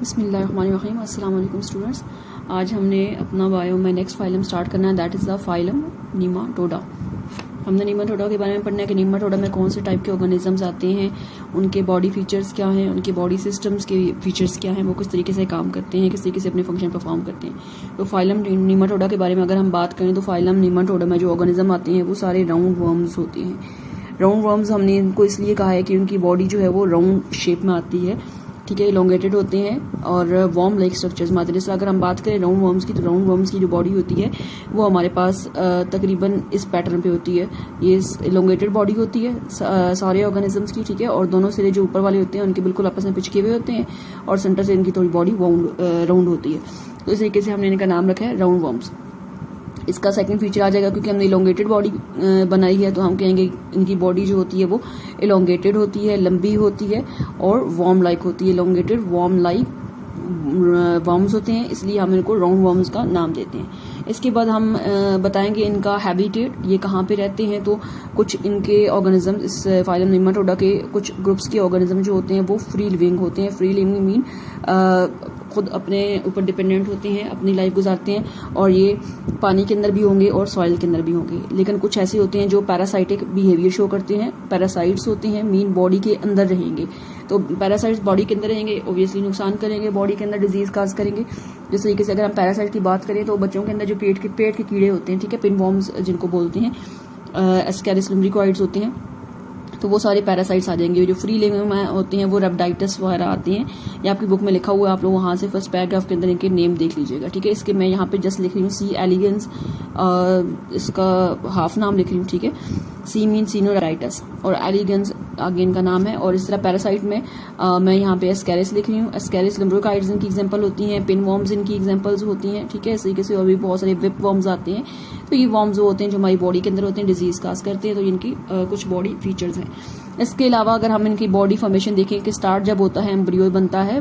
बिस्मिल्लाहिर्रहमानिर्रहीम। अस्सलाम वालेकुम स्टूडेंट्स। आज हमने अपना बायो में नेक्स्ट फाइलम स्टार्ट करना है, दैट इज़ द फाइलम नीमाटोडा। हमने नीमाटोडा के बारे में पढ़ना है कि नीमाटोडा में कौन से टाइप के ऑर्गेनिजम्स आते हैं, उनके बॉडी फीचर्स क्या हैं, उनके बॉडी सिस्टम्स के फीचर्स क्या हैं, वो किस तरीके से काम करते हैं, किस तरीके से अपने फंक्शन परफॉर्म करते हैं। तो फाइलम नीमाटोडा के बारे में अगर हम बात करें तो फाइलम नीमाटोडा में जो ऑर्गेनिज्म आते हैं वो सारे राउंड वर्म्स होते हैं। राउंड वर्म्स हमने इनको इसलिए कहा है कि उनकी बॉडी जो है वो राउंड शेप में आती है, ठीक है, इलोंगेटेड होते हैं और वॉर्म लाइक स्ट्रक्चर्स में आते हैं। जैसे अगर हम बात करें राउंड वर्म्स की, तो राउंड वर्म्स की जो बॉडी होती है वो हमारे पास तकरीबन इस पैटर्न पे होती है। ये इलोंगेटेड बॉडी होती है सारे ऑर्गेनिजम्स की, ठीक है, और दोनों सिरे जो ऊपर वाले होते हैं उनके बिल्कुल आपस में पिचके हुए होते हैं और सेंटर से इनकी थोड़ी बॉडी राउंड होती है। तो इस तरीके से हमने इनका नाम रखा है राउंड वर्म्स। इसका सेकंड फीचर आ जाएगा, क्योंकि हमने इलोंगेटेड बॉडी बनाई है तो हम कहेंगे इनकी बॉडी जो होती है वो इलोंगेटेड होती है, लंबी होती है और वॉर्म लाइक होती है। इलोंगेटेड वॉर्म लाइक वर्म्स होते हैं, इसलिए हम इनको राउंड वर्म्स का नाम देते हैं। इसके बाद हम बताएंगे इनका हैबिटेट, ये कहाँ पे रहते हैं। तो कुछ इनके ऑर्गेनिज्म, इस फाइलम नीमाटोडा के कुछ ग्रुप्स के ऑर्गेनिज्म जो होते हैं वो फ्री लिविंग होते हैं। फ्री लिविंग मीन खुद अपने ऊपर डिपेंडेंट होते हैं, अपनी लाइफ गुजारते हैं, और ये पानी के अंदर भी होंगे और सॉइल के अंदर भी होंगे। लेकिन कुछ ऐसे होते हैं जो पैरासाइटिक बिहेवियर शो करते हैं। पैरासाइट्स होते हैं मीन बॉडी के अंदर रहेंगे। तो पैरासाइट्स बॉडी के अंदर रहेंगे, ऑब्वियसली नुकसान करेंगे, बॉडी के अंदर डिजीज काज करेंगे। जिस तरीके से अगर हम पैरासाइट की बात करें तो बच्चों के अंदर जो पेट के कीड़े होते हैं, ठीक है, पिनवॉर्म्स जिनको बोलते हैं, एस्केरिस लुम्ब्रिकोइड्स होते हैं, तो वो सारे पैरासाइट्स आ जाएंगे। जो फ्री लिविंग में होते हैं वो रेप्टाइड्स वगैरह आते हैं। ये आपकी बुक में लिखा हुआ है, आप लोग वहाँ से फर्स्ट पैराग्राफ के अंदर इनके नेम देख लीजिएगा, ठीक है। इसके मैं यहाँ पे जस्ट लिख रही हूँ सी एलिगेंस, इसका हाफ नाम लिख रही हूँ, ठीक है। सी मीन सीनोराइटस और एलिगेंस आगे इनका नाम है। और इस तरह पैरासाइट में मैं यहाँ पे एस्केरिस लिख रही हूँ। एस्केरिस लुम्ब्रिकोइड्स इनकी एग्जांपल होती हैं, पिन वर्म्स इनकी एग्जांपल्स होती हैं, ठीक है। इस तरीके से और भी बहुत सारे विप वर्म्स आते हैं। तो ये वर्म्स जो होते हैं जो हमारी बॉडी के अंदर होते हैं, डिजीज काज करते हैं, तो इनकी कुछ बॉडी फीचर्स हैं। इसके अलावा अगर हम इनकी बॉडी फॉर्मेशन देखें कि स्टार्ट जब होता है, एम्ब्रियो बनता है,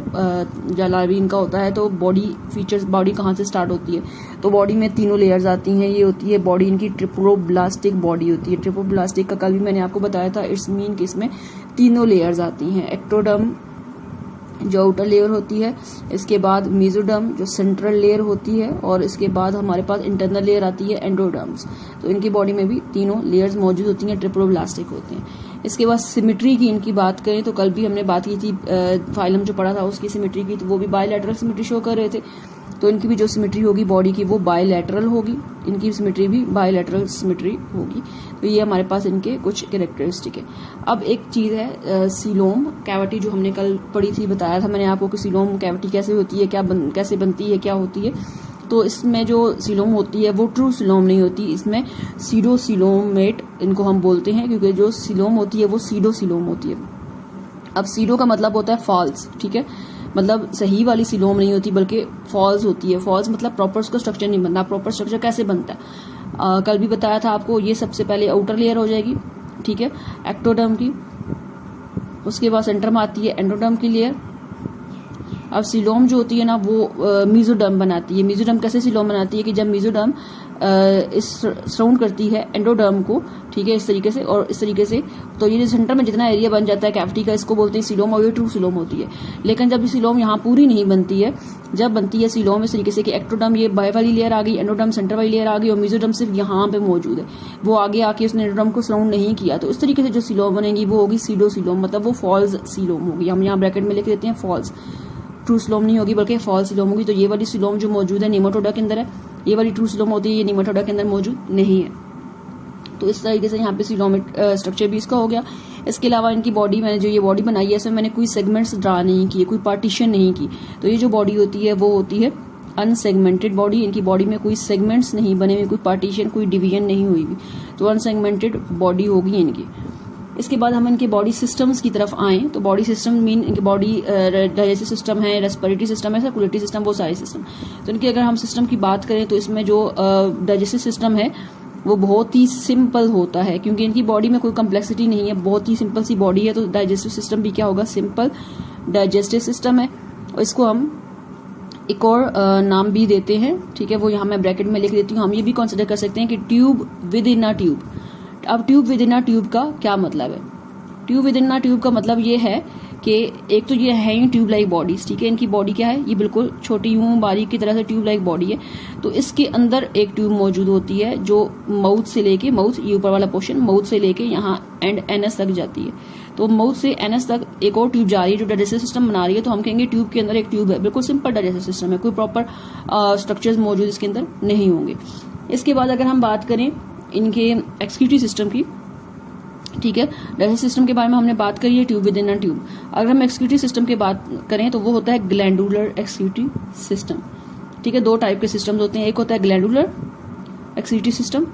लार्वी इनका होता है, तो बॉडी फीचर्स, बॉडी कहाँ से स्टार्ट होती है। तो बॉडी में तीनों लेयर्स आती हैं। ये होती है बॉडी इनकी ट्रिप्लोब्लास्टिक बॉडी होती है। ट्रिप्लोब्लास्टिक का कल भी मैंने आपको बताया था। इट्स मीन कि इसमें तीनों लेयर्स आती हैं। एक्टोडर्म जो आउटर लेयर होती है, इसके बाद मेसोडर्म जो सेंट्रल लेयर होती है, और इसके बाद हमारे पास इंटरनल लेयर आती है एंडोडर्म्स। तो इनकी बॉडी में भी तीनों लेयर्स मौजूद होती हैं, ट्रिप्लोब्लास्टिक होते हैं। इसके बाद सिमेट्री की इनकी बात करें तो कल भी हमने बात की थी, फाइलम जो पढ़ा था उसकी सिमेट्री की, तो वो भी बायलैटरल सिमेट्री शो कर रहे थे। तो इनकी भी जो सिमेट्री होगी बॉडी की वो बायलैटरल होगी, इनकी सिमेट्री भी बायलैटरल सिमेट्री होगी। तो ये हमारे पास इनके कुछ कैरेक्टरिस्टिक है। अब एक चीज है सीलोम कैविटी, जो हमने कल पढ़ी थी, बताया था मैंने आपको कि सीलोम कैविटी कैसे होती है, कैसे बनती है, क्या होती है। तो इसमें जो सीलोम होती है वो ट्रू सीलोम नहीं होती, इसमें सीडो सीलोमेट इनको हम बोलते हैं, क्योंकि जो सीलोम होती है वो सीडो सीलोम होती है। अब सीडो का मतलब होता है फॉल्स, ठीक है, मतलब सही वाली सीलोम नहीं होती बल्कि फॉल्स होती है। फॉल्स मतलब प्रॉपर उसका स्ट्रक्चर नहीं बनता। प्रॉपर स्ट्रक्चर कैसे बनता है कल भी बताया था आपको। ये सबसे पहले आउटर लेयर हो जाएगी, ठीक है, एक्टोडर्म की। उसके बाद सेंटर में आती है एंडोडर्म की लेयर। अब सीलोम जो होती है ना वो मेसोडर्म बनाती है। मेसोडर्म कैसे सीलोम बनाती है कि जब मेसोडर्म इस सराउंड करती है एंडोडर्म को, ठीक है, इस तरीके से और इस तरीके से, तो ये सेंटर में जितना एरिया बन जाता है कैविटी का, इसको बोलते हैं सीलोम, और ये ट्रू सीलोम होती है। लेकिन जब ये सीलोम यहाँ पूरी नहीं बनती है, जब बनती है सीलोम इस तरीके से कि एक्टोडर्म ये बाय वाली लेयर आ गई, एंडोडर्म सेंटर वाली लेयर आ गई, और मेसोडर्म सिर्फ यहाँ पे मौजूद है, वो आगे आके उसने एंडोडर्म को सराउंड नहीं किया, तो इस तरीके से जो सीलोम बनेगी वो होगी सीडो सीलोम, मतलब वो फॉल्स सीलोम होगी। हम यहाँ ब्रैकेट में लिख देते हैं फॉल्स। ट्रू सीलोम नहीं होगी बल्कि फॉल्स सीलोम होगी। तो ये वाली सीलोम जो मौजूद है नीमाटोडा के अंदर है, ये वाली ट्रू सीलोम होती है, ये नीमाटोडा के अंदर मौजूद नहीं है। तो इस तरीके से यहाँ पे सीलोमिक स्ट्रक्चर भी इसका हो गया। इसके अलावा इनकी बॉडी, मैंने जो ये बॉडी बनाई है इसमें मैंने कोई सेगमेंट्स ड्रा नहीं किए, कोई पार्टीशन नहीं की। तो ये जो बॉडी होती है वो होती है अनसेगमेंटेड बॉडी। इनकी बॉडी में कोई सेगमेंट्स नहीं बने हुए, कोई पार्टीशन, कोई डिवीजन नहीं हुई भी, तो अनसेगमेंटेड बॉडी होगी इनकी। इसके बाद हम इनके बॉडी सिस्टम्स की तरफ आए तो बॉडी सिस्टम मीन इनकी बॉडी डाइजेस्टिव सिस्टम है, रेस्पिरेटरी सिस्टम है, सर्कुलेटरी सिस्टम, वो सारे सिस्टम। तो इनकी अगर हम सिस्टम की बात करें तो इसमें जो डाइजेस्टिव सिस्टम है वो बहुत ही सिंपल होता है, क्योंकि इनकी बॉडी में कोई कम्प्लेक्सिटी नहीं है, बहुत ही सिंपल सी बॉडी है। तो डाइजेस्टिव सिस्टम भी क्या होगा, सिंपल डाइजेस्टिव सिस्टम है। और इसको हम एक और नाम भी देते हैं, ठीक है, वो यहाँ मैं ब्रैकेट में लिख देती हूँ। हम ये भी कंसिडर कर सकते हैं कि tube within a tube. अब tube within a tube का क्या मतलब है। Tube within a tube का मतलब ये है कि एक तो ये है ही ट्यूब लाइक बॉडीज, ठीक है। इनकी बॉडी क्या है, ये बिल्कुल छोटी यूं बारीक की तरह से ट्यूब लाइक बॉडी है। तो इसके अंदर एक ट्यूब मौजूद होती है जो माउथ से लेके, माउथ ये ऊपर वाला पोर्शन, माउथ से लेके यहाँ एंड एनएस तक जाती है। तो माउथ से एनएस तक एक और ट्यूब जा रही है जो डाइजेस्टिव सिस्टम बना रही है। तो हम कहेंगे ट्यूब के अंदर एक ट्यूब है, बिल्कुल सिंपल डाइजेस्टिव सिस्टम है, कोई प्रॉपर स्ट्रक्चर्स मौजूद इसके अंदर नहीं होंगे। इसके बाद अगर हम बात करें इनके एक्सक्रीटरी सिस्टम की, ठीक है, डाइजेस्टिव सिस्टम के बारे में हमने बात करी है, tube within a tube. अगर हम एक्सक्रीटरी सिस्टम की बात करें तो वो होता है ग्लैंडुलर एक्सक्रीटरी सिस्टम, ठीक है। दो टाइप के सिस्टम्स होते हैं, एक होता है glandular excretory system,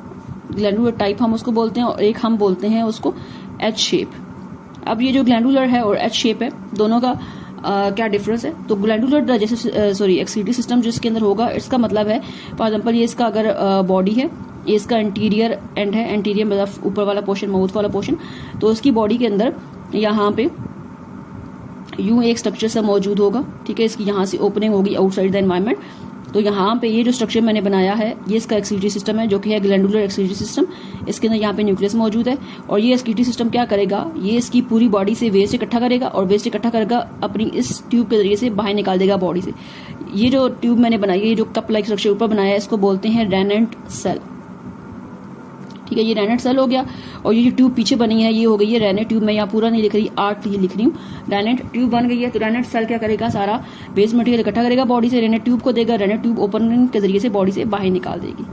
glandular type हम उसको बोलते हैं, और एक हम बोलते हैं उसको एच शेप। अब ये जो ग्लैंडुलर है और एच शेप है, दोनों का क्या डिफरेंस है? तो ग्लैंडुलर डाइजेस्टिव एक्सक्रीटरी सिस्टम जिसके अंदर होगा, इसका मतलब है फॉर एग्जाम्पल ये इसका अगर बॉडी है, ये इसका एंटीरियर एंड है, एंटीरियर मतलब ऊपर वाला पोर्शन, माउथ वाला पोर्शन। तो इसकी बॉडी के अंदर यहाँ पे यूं एक स्ट्रक्चर सा मौजूद होगा, ठीक है। इसकी यहाँ से ओपनिंग होगी आउटसाइड द एनवायरमेंट। तो यहाँ पे ये जो स्ट्रक्चर मैंने बनाया है, ये इसका एक्सक्रीटरी सिस्टम है जो कि है ग्लैंडुलर एक्सक्रीटरी सिस्टम। इसके अंदर यहाँ पे न्यूक्लियस मौजूद है, और ये एक्सक्रीटरी सिस्टम क्या करेगा, ये इसकी पूरी बॉडी से वेस्ट इकट्ठा करेगा, और वेस्ट इकट्ठा करेगा अपनी इस ट्यूब के जरिए से बाहर निकाल देगा बॉडी से। ये जो ट्यूब मैंने बनाई है, ये जो कप लाइक स्ट्रक्चर ऊपर बनाया है, इसको बोलते हैं रेनेंट सेल, ठीक है। ये रेनेट सेल हो गया। और ये जो ट्यूब पीछे बनी है, ये हो गई है रेनेट ट्यूब। मैं यहाँ पूरा नहीं लिख रही, आर्ट ये लिख रही हूँ। रेनेट ट्यूब बन गई है, तो रेनेट सेल क्या करेगा, सारा वेस्ट मटेरियल इकट्ठा करेगा बॉडी से, रेनेट ट्यूब को देगा, रेनेट ट्यूब ओपनिंग के जरिए से बॉडी से बाहर निकाल देगी।